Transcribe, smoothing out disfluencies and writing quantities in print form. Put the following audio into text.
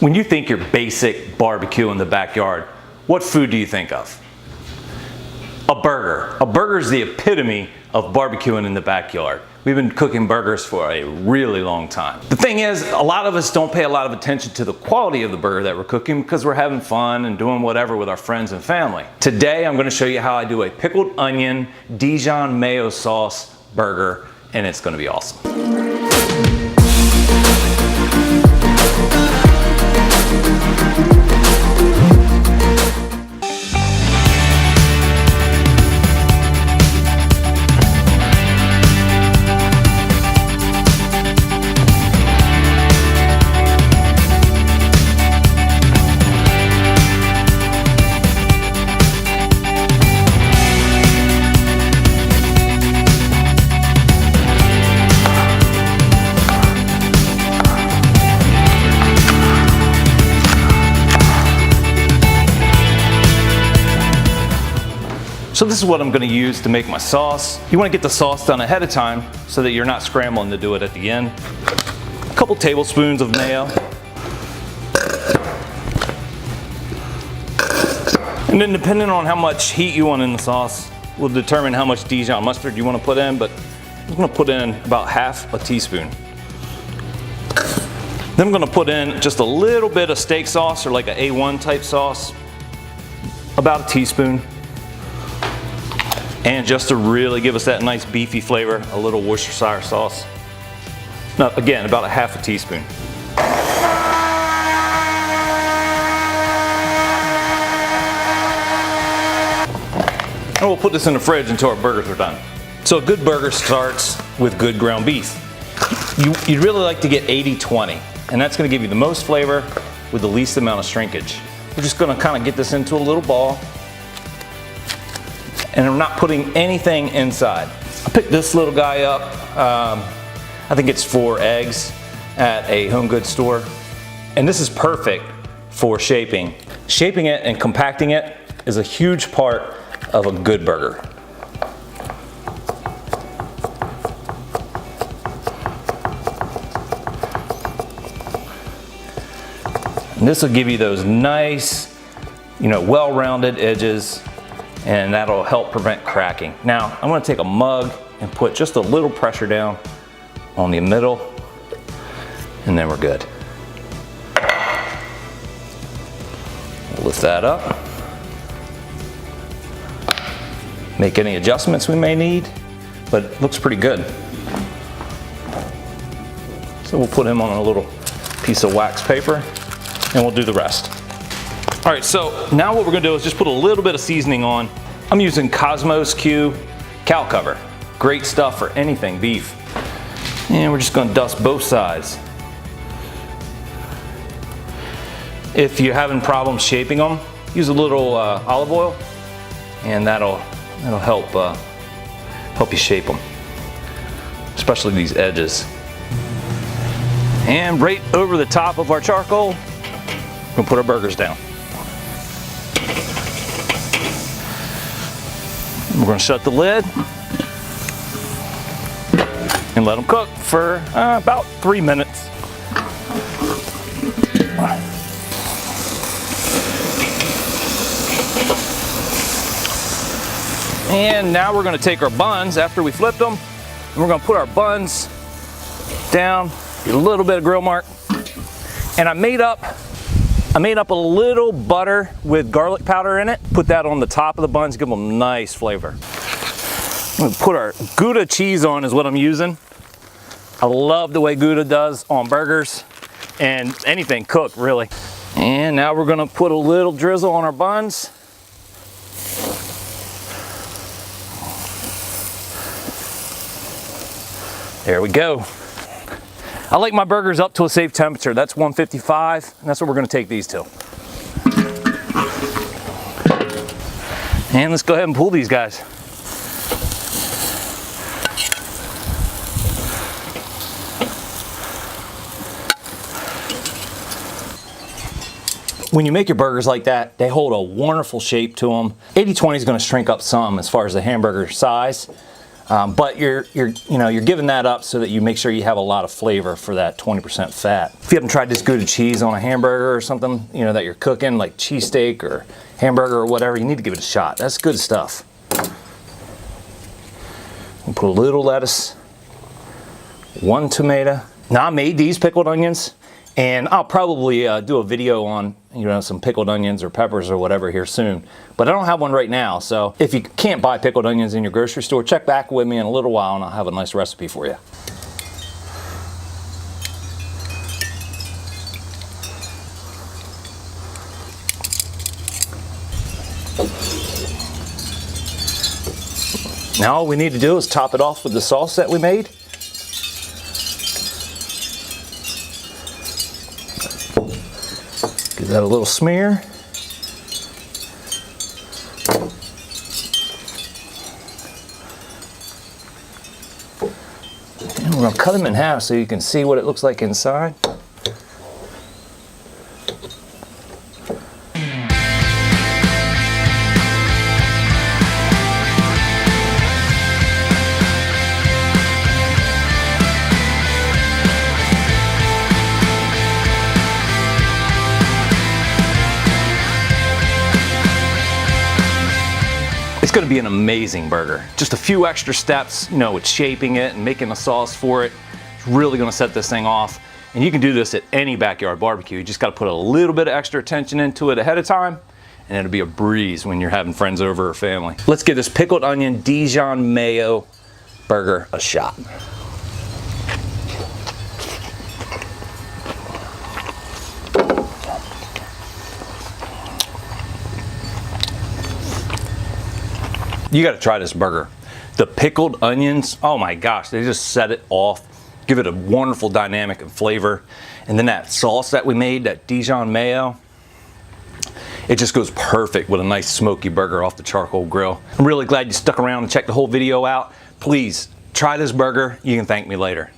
When you think your basic barbecue in the backyard, what food do you think of? A burger. A burger is the epitome of barbecuing in the backyard. We've been cooking burgers for a really long time. The thing is, a lot of us don't pay a lot of attention to the quality of the burger that we're cooking because we're having fun and doing whatever with our friends and family. Today, I'm going to show you how I do a pickled onion Dijon mayo sauce burger, and it's going to be awesome. So this is what I'm going to use to make my sauce. You want to get the sauce done ahead of time so that you're not scrambling to do it at the end. A couple tablespoons of mayo. And then depending on how much heat you want in the sauce will determine how much Dijon mustard you want to put in, but I'm going to put in about half a teaspoon. Then I'm going to put in just a little bit of steak sauce, or like an A1 type sauce, about a teaspoon. And just to really give us that nice beefy flavor, a little Worcestershire sauce. Now, again, about a half a teaspoon. And we'll put this in the fridge until our burgers are done. So a good burger starts with good ground beef. You'd really like to get 80-20, and that's gonna give you the most flavor with the least amount of shrinkage. We're just gonna kind of get this into a little ball. And I'm not putting anything inside. I picked this little guy up. I think it's 4 eggs at a home goods store. And this is perfect for shaping. Shaping it and compacting it is a huge part of a good burger. And this will give you those nice, well-rounded edges, and that'll help prevent cracking. Now, I'm gonna take a mug and put just a little pressure down on the middle, and then we're good. We'll lift that up. Make any adjustments we may need, but it looks pretty good. So we'll put him on a little piece of wax paper, and we'll do the rest. All right, so now what we're gonna do is just put a little bit of seasoning on. I'm using Cosmos Q cow cover. Great stuff for anything beef. And we're just gonna dust both sides. If you're having problems shaping them, use a little olive oil, and that'll help you shape them, especially these edges. And right over the top of our charcoal, we're gonna put our burgers down. We're going to shut the lid and let them cook for about 3 minutes. And now we're going to take our buns after we flipped them, and we're going to put our buns down, get a little bit of grill mark, and I made up a little butter with garlic powder in it. Put that on the top of the buns, give them a nice flavor. I'm gonna put our Gouda cheese on is what I'm using. I love the way Gouda does on burgers and anything cooked, really. And now we're gonna put a little drizzle on our buns. There we go. I like my burgers up to a safe temperature. That's 155, and that's what we're gonna take these to. And let's go ahead and pull these guys. When you make your burgers like that, they hold a wonderful shape to them. 80-20 is gonna shrink up some as far as the hamburger size, But you're giving that up so that you make sure you have a lot of flavor for that 20% fat. If you haven't tried this Gouda cheese on a hamburger or something, that you're cooking, like cheesesteak or hamburger or whatever, you need to give it a shot. That's good stuff. We'll put a little lettuce, 1 tomato. Now I made these pickled onions, and I'll probably do a video on some pickled onions or peppers or whatever here soon. But I don't have one right now, so if you can't buy pickled onions in your grocery store, check back with me in a little while and I'll have a nice recipe for you. Now all we need to do is top it off with the sauce that we made. Give that a little smear. And we're going to cut them in half so you can see what it looks like inside. It's going to be an amazing burger. Just a few extra steps, with shaping it and making the sauce for it. It's really going to set this thing off. And you can do this at any backyard barbecue. You just got to put a little bit of extra attention into it ahead of time, and it'll be a breeze when you're having friends over or family. Let's give this pickled onion Dijon mayo burger a shot. You got to try this burger. The pickled onions, oh my gosh, they just set it off, give it a wonderful dynamic and flavor. And then that sauce that we made, that Dijon mayo, it just goes perfect with a nice smoky burger off the charcoal grill. I'm really glad you stuck around and checked the whole video out. Please try this burger. You can thank me later.